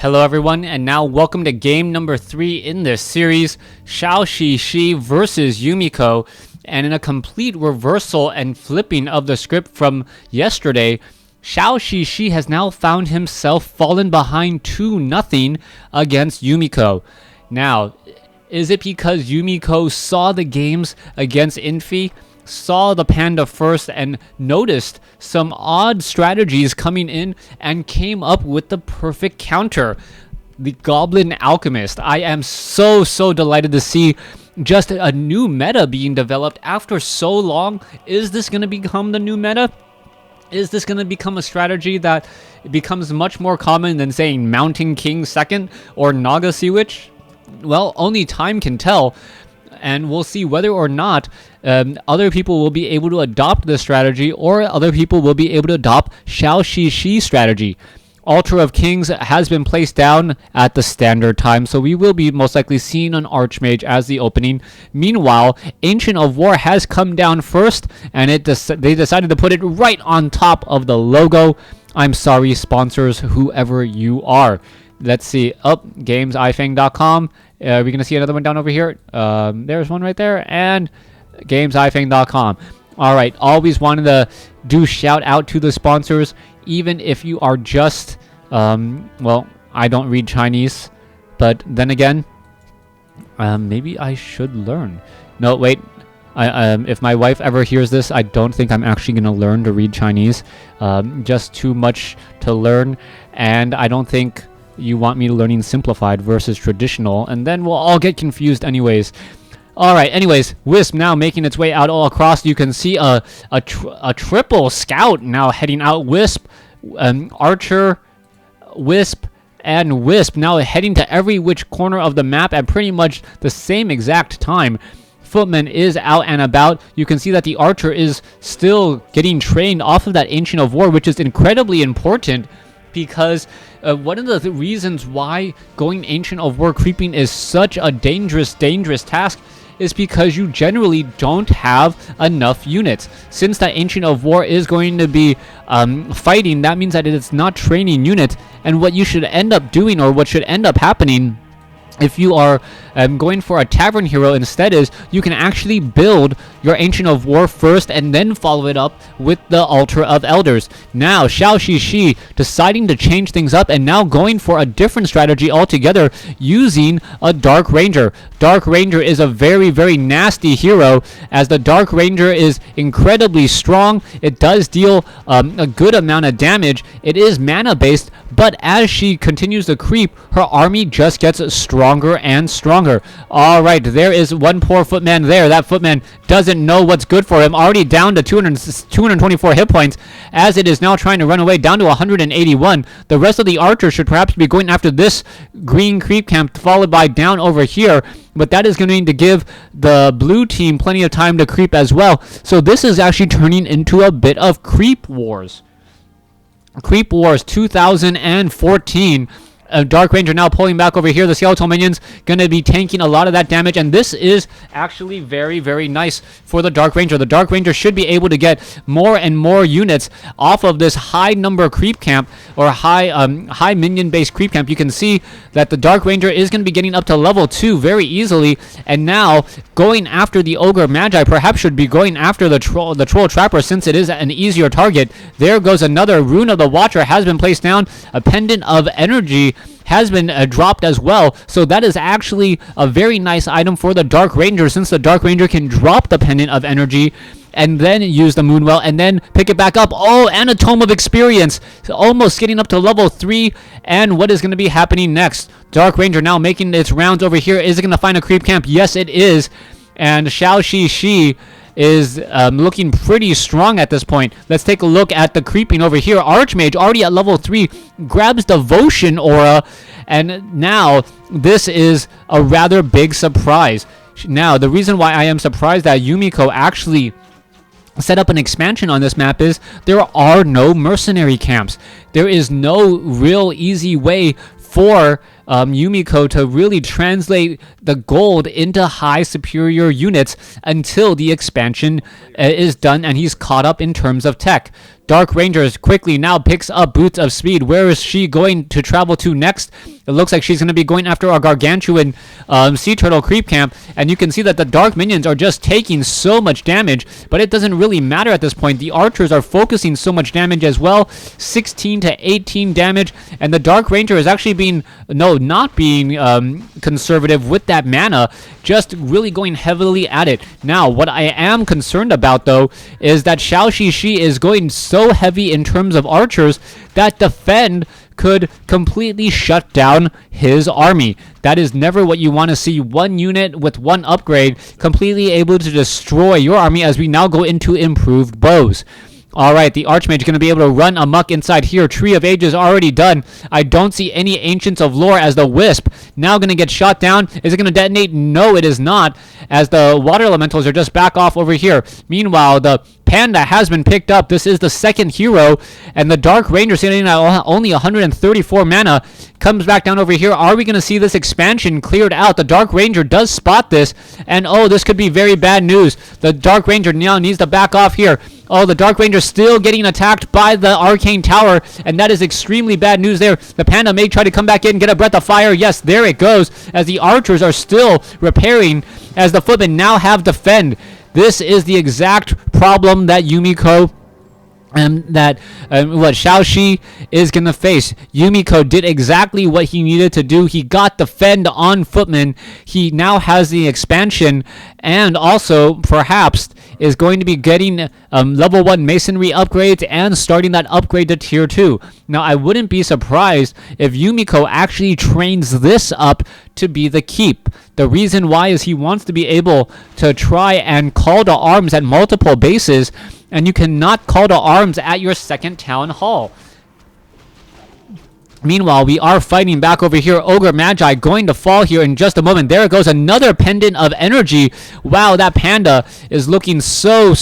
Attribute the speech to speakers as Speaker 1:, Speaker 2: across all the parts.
Speaker 1: Hello everyone, and now welcome to game number 3 in this series, ZhouXiXi versus Yumiko. And in a complete reversal and flipping of the script from yesterday, ZhouXiXi has now found himself fallen behind 2-0 against Yumiko. Now, is it because Yumiko saw the games against Infi, saw the panda first, and noticed some odd strategies coming in and came up with the perfect counter? The Goblin Alchemist. I am so delighted to see just a new meta being developed after so long. Is this going to become the new meta? Is this going to become a strategy that becomes much more common than saying Mountain King second or Naga Sea Witch? Well, only time can tell. And we'll see whether or not other people will be able to adopt this strategy, or other people will be able to adopt ZhouXiXi's strategy. Altar of Kings has been placed down at the standard time, so we will be most likely seeing an Archmage as the opening. Meanwhile, Ancient of War has come down first, and they decided to put it right on top of the logo. I'm sorry, sponsors, whoever you are. Let's see. GamesIFang.com. We're going to see another one down over here. There's one right there. And GamesIFang.com. All right. Always wanted to do shout out to the sponsors, even if you are just, well, I don't read Chinese. But then again, maybe I should learn. No, wait. If my wife ever hears this, I don't think I'm actually going to learn to read Chinese. Just too much to learn. And I don't think you want me learning simplified versus traditional, and then we'll all get confused anyways. Alright, anyways, Wisp now making its way out all across. You can see a triple scout now heading out. Wisp, Archer, Wisp, and Wisp now heading to every which corner of the map at pretty much the same exact time. Footman is out and about. You can see that the Archer is still getting trained off of that Ancient of War, which is incredibly important, because one of the reasons why going Ancient of War creeping is such a dangerous task is because you generally don't have enough units. Since that Ancient of War is going to be fighting, that means that it's not training units. And what you should end up doing, or what should end up happening if you are going for a Tavern Hero instead, is you can actually build your Ancient of War first and then follow it up with the Altar of Elders. Now, ZhouXiXi deciding to change things up and now going for a different strategy altogether, using a Dark Ranger. Dark Ranger is a very nasty hero, as the Dark Ranger is incredibly strong. It does deal a good amount of damage. It is mana based, but as she continues to creep, her army just gets stronger and stronger. Alright, there is one poor footman there. That footman doesn't know what's good for him. Already down to 224 hit points, as it is now trying to run away down to 181. The rest of the archers should perhaps be going after this green creep camp, followed by down over here. But that is going to give the blue team plenty of time to creep as well. So this is actually turning into a bit of Creep Wars. Creep Wars 2014. Dark Ranger now pulling back over here. The skeletal minions going to be tanking a lot of that damage, and this is actually very nice for the Dark Ranger. The Dark Ranger should be able to get more and more units off of this high number creep camp, or high minion based creep camp. You can see that the Dark Ranger is going to be getting up to level 2 very easily, and now going after the Ogre Magi. Perhaps should be going after the Troll Trapper, since it is an easier target. There goes another Rune of the Watcher has been placed down. A Pendant of Energy has been dropped as well, so that is actually a very nice item for the Dark Ranger, since the Dark Ranger can drop the Pendant of Energy and then use the Moonwell and then pick it back up. Oh, and a Tome of Experience, almost getting up to level 3. And what is going to be happening next? Dark Ranger now making its rounds over here. Is it going to find a creep camp? Yes, it is. And ZhouXiXi is looking pretty strong at this point. Let's take a look at the creeping over here. Archmage already at level 3 grabs Devotion Aura, and now this is a rather big surprise. Now, the reason why I am surprised that Yumiko actually set up an expansion on this map is there are no mercenary camps. There is no real easy way for Yumiko to really translate the gold into high superior units until the expansion is done and he's caught up in terms of tech. Dark Rangers quickly now picks up Boots of Speed. Where is she going to travel to next? It looks like she's going to be going after our gargantuan sea turtle creep camp, and you can see that the dark minions are just taking so much damage, but it doesn't really matter at this point. The archers are focusing so much damage as well, 16 to 18 damage, and the Dark Ranger is actually not being conservative with that mana, just really going heavily at it. Now, what I am concerned about, though, is that ZhouXiXi is going so heavy in terms of archers that defend could completely shut down his army. That is never what you want to see. One unit with one upgrade completely able to destroy your army as we now go into improved bows. Alright, the Archmage is going to be able to run amok inside here. Tree of Ages already done. I don't see any Ancients of Lore as the Wisp now going to get shot down. Is it going to detonate? No, it is not, as the Water Elementals are just back off over here. Meanwhile, the Panda has been picked up. This is the second hero, and the Dark Ranger sitting at only 134 mana comes back down over here. Are we going to see this expansion cleared out? The Dark Ranger does spot this, and oh, this could be very bad news. The Dark Ranger now needs to back off here. Oh, the Dark Ranger still getting attacked by the Arcane Tower, and that is extremely bad news there. The Panda may try to come back in, get a breath of fire. Yes, there it goes, as the archers are still repairing, as the footmen now have defend. This is the exact problem that Yumiko what ZhouXiXi is going to face. Yumiko did exactly what he needed to do. He got defend on footmen. He now has the expansion, and also perhaps is going to be getting level 1 masonry upgrades and starting that upgrade to tier 2. Now, I wouldn't be surprised if Yumiko actually trains this up to be the keep. The reason why is he wants to be able to try and call to arms at multiple bases, and you cannot call to arms at your second town hall. Meanwhile, we are fighting back over here. Ogre Magi going to fall here in just a moment. There goes another pendant of energy. Wow, that Panda is looking so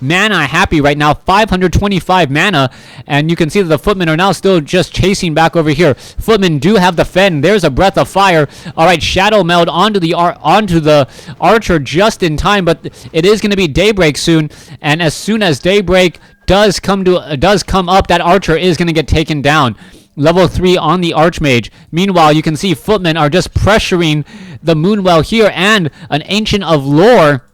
Speaker 1: mana happy right now. 525 mana, and you can see that the footmen are now still just chasing back over here. Footmen do have the fend. There's a breath of fire. All right, Shadow Meld onto the archer just in time, but it is going to be daybreak soon, and as soon as daybreak does come up, that archer is going to get taken down. Level 3 on the Archmage. Meanwhile, you can see footmen are just pressuring the Moonwell here, and an Ancient of Lore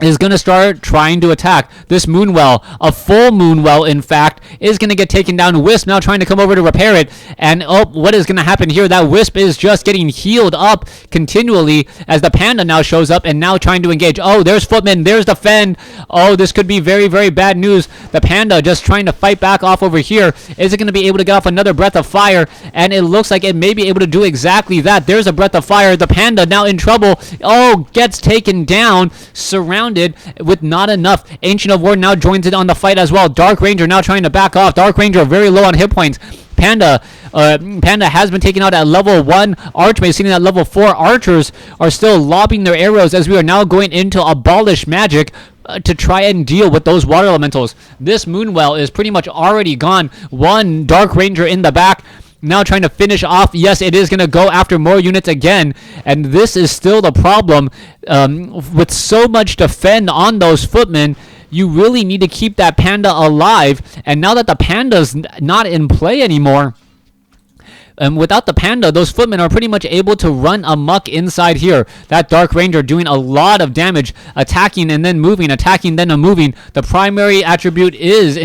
Speaker 1: is going to start trying to attack. This Moonwell, a full Moonwell in fact, is going to get taken down. Wisp now trying to come over to repair it, and oh, what is going to happen here? That Wisp is just getting healed up continually as the Panda now shows up and now trying to engage. Oh, there's footmen, there's the fend. Oh, this could be very bad news. The Panda just trying to fight back off over here. Is it going to be able to get off another breath of fire? And it looks like it may be able to do exactly that. There's a breath of fire. The Panda now in trouble. Oh, gets taken down, surrounded with not enough. Ancient of War now joins in on the fight as well. Dark Ranger now trying to back off. Dark Ranger very low on hit points. Panda has been taken out at level 1. Archmage sitting at level 4. Archers are still lobbing their arrows as we are now going into Abolish Magic to try and deal with those water elementals. This Moonwell is pretty much already gone. One Dark Ranger in the back, now trying to finish off. Yes, it is going to go after more units again, and this is still the problem. With so much defend on those footmen, you really need to keep that Panda alive, and now that the Panda's not in play anymore, without the Panda, those footmen are pretty much able to run amok inside here. That Dark Ranger doing a lot of damage, attacking and then moving, attacking then moving. The primary attribute is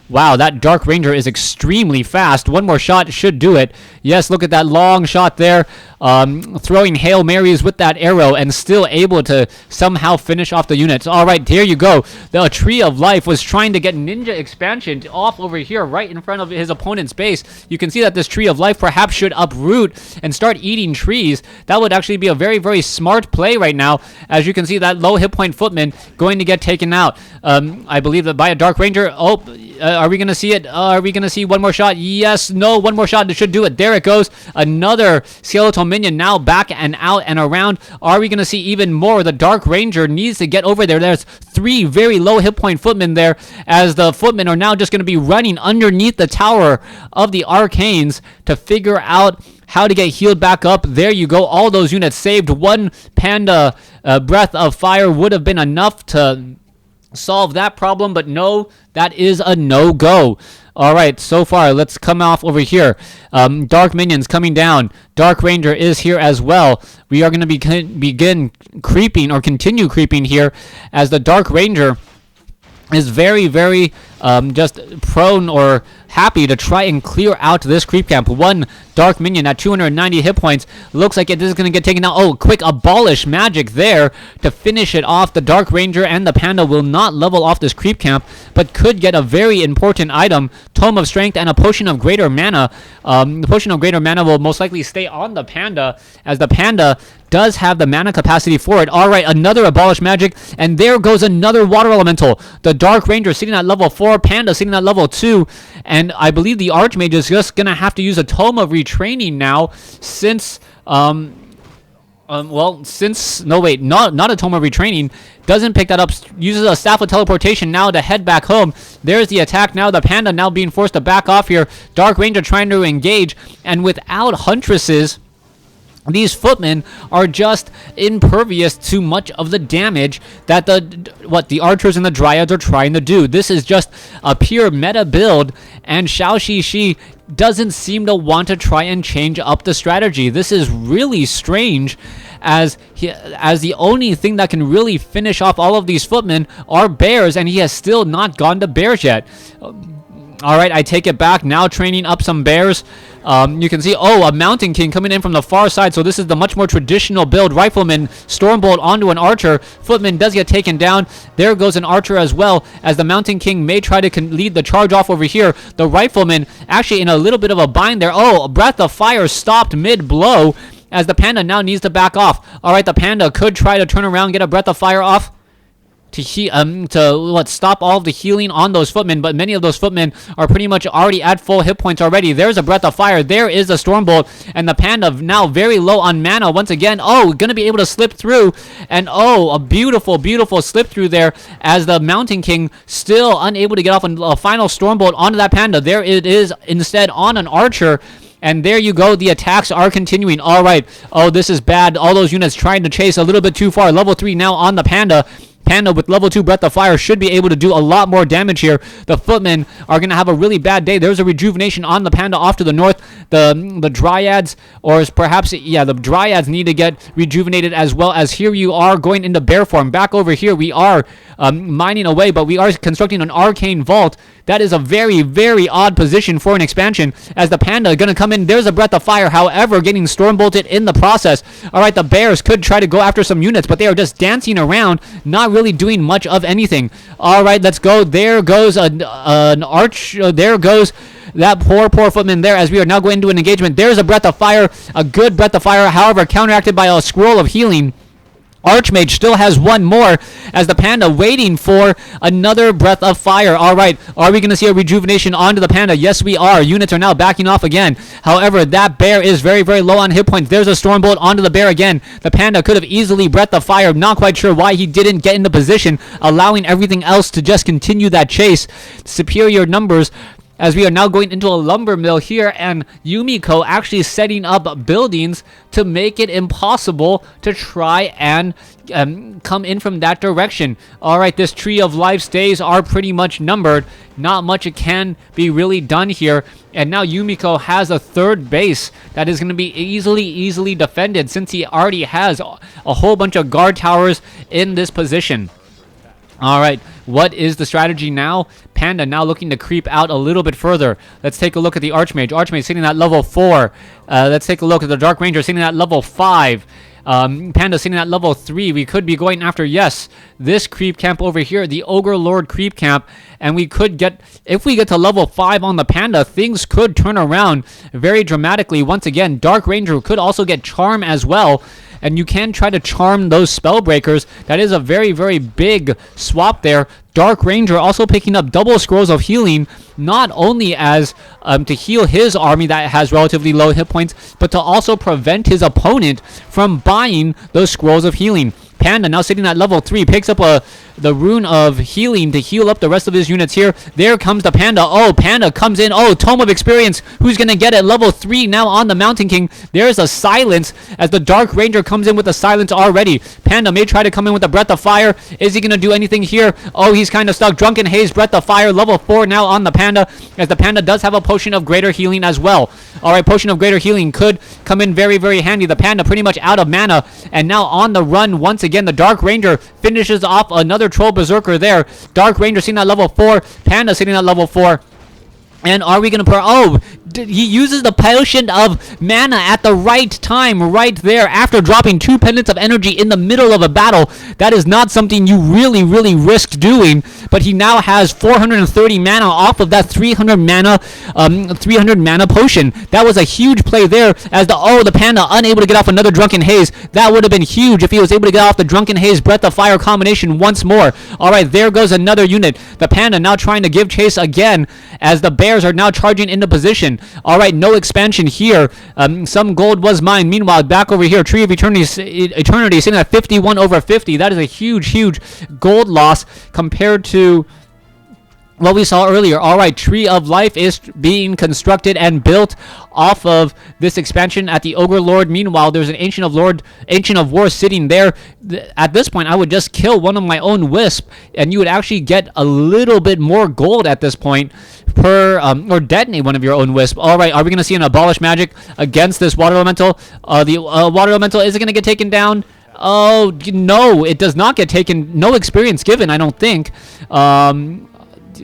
Speaker 1: wow, that Dark Ranger is extremely fast. One more shot should do it. Yes, look at that long shot there. Throwing Hail Marys with that arrow and still able to somehow finish off the units. All right, here you go. The Tree of Life was trying to get Ninja Expansion off over here right in front of his opponent's base. You can see that this Tree of Life perhaps should uproot and start eating trees. That would actually be a very smart play right now. As you can see, that low hit point footman going to get taken out. I believe that by a Dark Ranger. Oh, are we going to see it? Are we going to see one more shot? Yes, no, one more shot. It should do it. There it goes. Another skeletal minion now back and out and around. Are we going to see even more? The Dark Ranger needs to get over there. There's 3 very low hit point footmen there, as the footmen are now just going to be running underneath the tower of the Arcanes to figure out how to get healed back up. There you go. All those units saved. One Panda breath of fire would have been enough to solve that problem, but no, that is a no-go. All right, so far, let's come off over here. Dark Minions coming down. Dark Ranger is here as well. We are going to begin creeping or continue creeping here as the Dark Ranger is very, very just prone or happy to try and clear out this creep camp. One Dark Minion at 290 hit points. Looks like it is going to get taken out. Oh, quick abolish magic there to finish it off. The Dark Ranger and the Panda will not level off this creep camp, but could get a very important item, Tome of Strength and a Potion of Greater Mana. The Potion of Greater Mana will most likely stay on the Panda, as the Panda does have the mana capacity for it. All right, another abolish magic, and there goes another water elemental. The Dark Ranger sitting at level 4, Panda sitting at level 2, and I believe the Archmage is just gonna have to use a Tome of Retraining now, since not a Tome of Retraining, doesn't pick that up, uses a Staff of Teleportation now to head back home. There's the attack now, the Panda now being forced to back off here. Dark Ranger trying to engage, and without Huntresses, these footmen are just impervious to much of the damage that the archers and the dryads are trying to do. This is just a pure meta build, and ZhouXiXi doesn't seem to want to try and change up the strategy. This is really strange, as the only thing that can really finish off all of these footmen are bears, and he has still not gone to bears yet. All right, I take it back. Now training up some bears. You can see, a Mountain King coming in from the far side. So this is the much more traditional build. Rifleman, Stormbolt onto an Archer. Footman does get taken down. There goes an Archer as well, as the Mountain King may try to lead the charge off over here. The Rifleman actually in a little bit of a bind there. Oh, a Breath of Fire stopped mid-blow, as the Panda now needs to back off. All right, the Panda could try to turn around, get a Breath of Fire off to stop all of the healing on those footmen, but many of those footmen are pretty much already at full hit points already. There's a Breath of Fire. There is a Stormbolt, and the Panda now very low on mana once again. Oh, gonna be able to slip through, and a beautiful, beautiful slip through there, as the Mountain King still unable to get off a final Stormbolt onto that Panda. There it is instead on an Archer. And there you go. The attacks are continuing. All right. Oh, this is bad. All those units trying to chase a little bit too far. Level 3 now on the Panda. Panda with level 2 Breath of Fire should be able to do a lot more damage here. The footmen are going to have a really bad day. There's a rejuvenation on the Panda off to the north. The Dryads, or perhaps, the Dryads need to get rejuvenated as well, as here you are going into bear form. Back over here, we are mining away, but we are constructing an arcane vault. That is a very, very odd position for an expansion, as the Panda is going to come in. There's a Breath of Fire, however, getting Stormbolted in the process. All right, the Bears could try to go after some units, but they are just dancing around, not really doing much of anything. All right, let's go. There goes an arch. There goes that poor footman there, as we are now going into an engagement. There's a Breath of Fire, a good Breath of Fire, however, counteracted by a Scroll of Healing. Archmage still has one more, as the Panda waiting for another Breath of Fire. All right, are we going to see a rejuvenation onto the Panda? Yes, we are. Units are now backing off again. However, that bear is very, very low on hit points. There's a Stormbolt onto the bear again. The Panda could have easily Breath of Fire. Not quite sure why he didn't get into position, allowing everything else to just continue that chase. Superior numbers, as we are now going into a lumber mill here, and Yumiko actually setting up buildings to make it impossible to try and come in from that direction. All right, this Tree of Life's days are pretty much numbered. Not much can be really done here, and now Yumiko has a third base that is going to be easily defended, since he already has a whole bunch of guard towers in this position. All right, what is the strategy now? Panda now looking to creep out a little bit further. Let's take a look at the Archmage. Archmage sitting at level 4. Let's take a look at the Dark Ranger sitting at level 5. Panda sitting at level 3. We could be going after, yes, this creep camp over here, the Ogre Lord creep camp, and we could get, if we get to level 5 on the Panda, things could turn around very dramatically. Once again, Dark Ranger could also get Charm as well, and you can try to charm those spell breakers. That is a very, very big swap there. Dark Ranger also picking up double Scrolls of Healing, not only as to heal his army that has relatively low hit points, but to also prevent his opponent from buying those Scrolls of Healing. Panda now sitting at level 3 picks up rune of healing to heal up the rest of his units here. There comes the Panda. Oh, Panda comes in. Oh, Tome of Experience. Who's going to get it? Level 3 now on the Mountain King. There's a silence as the Dark Ranger comes in with a silence already. Panda may try to come in with a Breath of Fire. Is he going to do anything here? Oh, he's kind of stuck. Drunken Haze, Breath of Fire, level 4 now on the Panda, as the Panda does have a Potion of Greater Healing as well. Alright, Potion of Greater Healing could come in very, very handy. The Panda pretty much out of mana, and now on the run once again. The Dark Ranger finishes off another Troll Berserker there. Dark Ranger sitting at level 4, Panda sitting at level 4. And are we going to... Oh, he uses the Potion of Mana at the right time, right there, after dropping 2 Pendants of Energy in the middle of a battle. That is not something you really, really risk doing. But he now has 430 mana off of that 300 mana potion. That was a huge play there, as the Panda unable to get off another Drunken Haze. That would have been huge if he was able to get off the Drunken Haze Breath of Fire combination once more. Alright, there goes another unit. The Panda now trying to give chase again, as the Bears are now charging into position. Alright, no expansion here. Some gold was mined. Meanwhile, back over here, Tree of Eternity sitting at 51 over 50. That is a huge, huge gold loss compared to what we saw earlier. Alright, Tree of Life is being constructed and built off of this expansion at the Ogre Lord. Meanwhile, there's an Ancient of War sitting there. At this point, I would just kill one of my own Wisp, and you would actually get a little bit more gold at this point per, or detonate one of your own Wisp. Alright, are we going to see an Abolish Magic against this Water Elemental? The Water Elemental, is it going to get taken down? Oh, no, it does not get taken. No experience given, I don't think.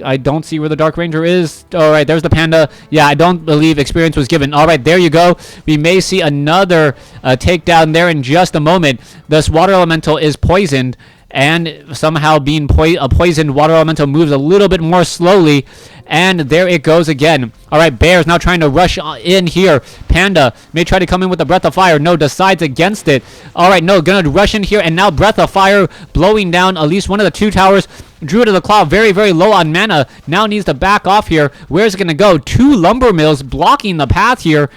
Speaker 1: I don't see where the Dark Ranger is. Alright, there's the Panda. Yeah, I don't believe experience was given. Alright, there you go. We may see another takedown there in just a moment. This Water Elemental is poisoned, and somehow being a poisoned Water Elemental moves a little bit more slowly. And there it goes again. Alright, Bears now trying to rush in here. Panda may try to come in with a Breath of Fire. No, decides against it. Alright, no, gonna rush in here. And now Breath of Fire blowing down at least one of the 2 towers. Druid of the Claw very, very low on mana. Now needs to back off here. Where's it gonna go? 2 Lumber Mills blocking the path here.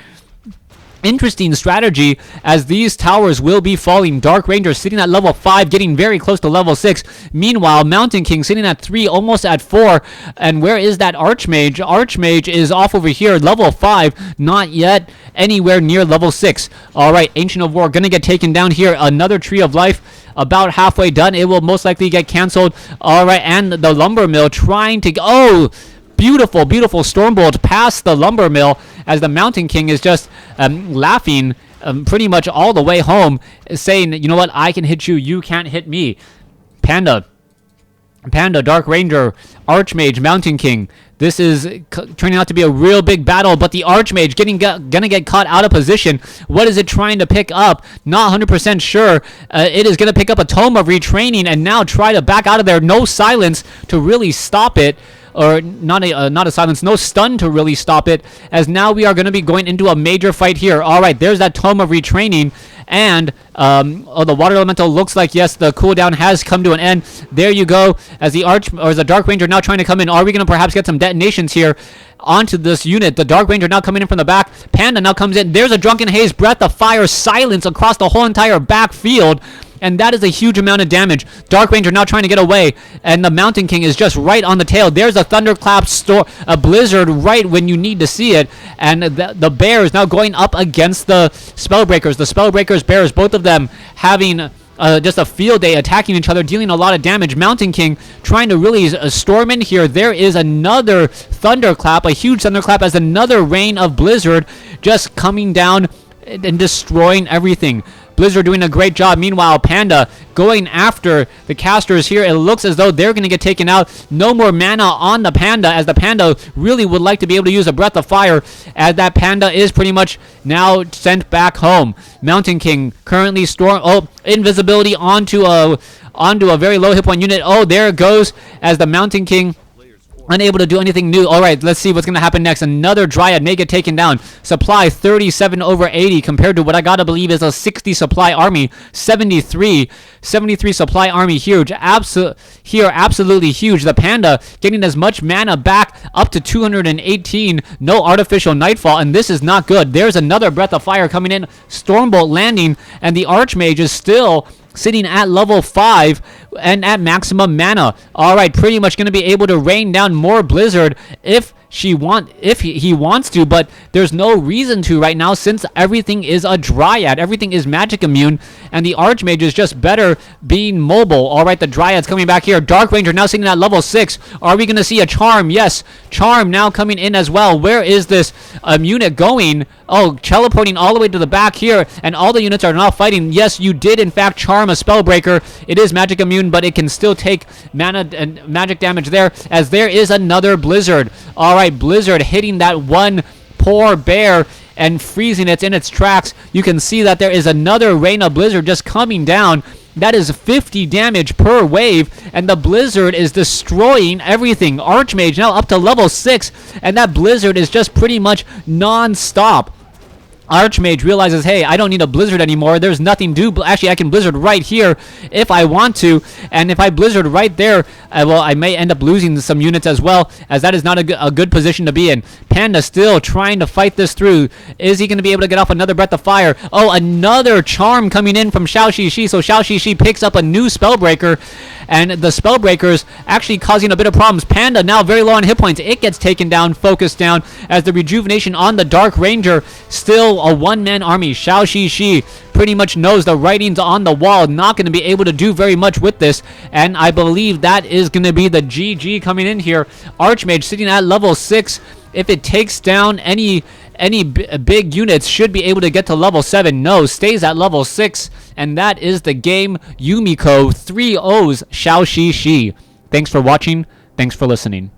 Speaker 1: Interesting strategy, as these towers will be falling. Dark Ranger sitting at level 5, getting very close to level 6. Meanwhile, Mountain King sitting at 3, almost at 4. And where is that Archmage? Archmage is off over here, level 5, not yet anywhere near level 6. Alright, Ancient of War gonna get taken down here. Another Tree of Life about halfway done. It will most likely get cancelled. Alright, and the Lumber Mill trying to... Oh! Beautiful, beautiful Stormbolt past the Lumber Mill, as the Mountain King is just laughing pretty much all the way home, saying, you know what, I can hit you, you can't hit me. Panda, Dark Ranger, Archmage, Mountain King. This is turning out to be a real big battle, but the Archmage gonna get caught out of position. What is it trying to pick up? Not 100% sure. It is gonna pick up a Tome of Retraining and now try to back out of there. No silence to really stop it. Or not a silence, no stun to really stop it, as now we are going to be going into a major fight here. Alright, there's that Tome of Retraining, and the Water Elemental looks like, yes, the cooldown has come to an end. There you go, as the Dark Ranger now trying to come in. Are we going to perhaps get some detonations here onto this unit? The Dark Ranger now coming in from the back. Panda now comes in. There's a Drunken Haze, Breath of Fire, silence across the whole entire backfield. And that is a huge amount of damage. Dark Ranger now trying to get away, and the Mountain King is just right on the tail. There's a Thunderclap, a Blizzard right when you need to see it, and the Bears now going up against the Spellbreakers. The Spellbreakers, Bears, both of them having just a field day, attacking each other, dealing a lot of damage. Mountain King trying to really storm in here. There is another Thunderclap, a huge Thunderclap, as another Rain of Blizzard just coming down and destroying everything. Blizzard doing a great job. Meanwhile, Panda going after the casters here. It looks as though they're going to get taken out. No more mana on the Panda, as the Panda really would like to be able to use a Breath of Fire, as that Panda is pretty much now sent back home. Mountain King currently invisibility onto a very low hit point unit. Oh, there it goes, as the Mountain King unable to do anything new. Alright, let's see what's going to happen next. Another Dryad may get taken down. Supply 37 over 80 compared to what I gotta believe is a 60 supply army. 73 supply army. Huge. Absolutely huge. The Panda getting as much mana back, up to 218. No artificial nightfall, and this is not good. There's another Breath of Fire coming in. Stormbolt landing, and the Archmage is still sitting at level 5 and at maximum mana. All right, pretty much going to be able to rain down more Blizzard if he wants to, but there's no reason to right now since everything is a Dryad. Everything is magic immune, and the Archmage is just better being mobile. All right, the Dryad's coming back here. Dark Ranger now sitting at level 6. Are we going to see a Charm? Yes, Charm now coming in as well. Where is this unit going? Oh, teleporting all the way to the back here, and all the units are now fighting. Yes, you did in fact charm a Spellbreaker. It is magic immune, but it can still take mana and magic damage there, as there is another Blizzard. All right, Blizzard hitting that one poor bear and freezing it in its tracks. You can see that there is another Rain of Blizzard just coming down. That is 50 damage per wave, and the Blizzard is destroying everything. Archmage now up to level 6, and that Blizzard is just pretty much non-stop. Archmage realizes, hey, I don't need a Blizzard anymore. There's nothing to do. Actually, I can Blizzard right here if I want to. And if I Blizzard right there, well, I may end up losing some units as well, as that is not a good position to be in. Panda still trying to fight this through. Is he going to be able to get off another Breath of Fire? Oh, another Charm coming in from ZhouXiXi. So ZhouXiXi picks up a new Spellbreaker, and the Spellbreaker's actually causing a bit of problems. Panda now very low on hit points. It gets taken down, focused down, as the Rejuvenation on the Dark Ranger. Still a one-man army. ZhouXiXi pretty much knows the writings on the wall. Not going to be able to do very much with this, and I believe that is going to be the GG coming in here. Archmage sitting at level 6. If it takes down any big units, should be able to get to level 7. No, stays at level 6, and that is the game. Yumiko 3-0s ZhouXiXi. Thanks for watching. Thanks for listening.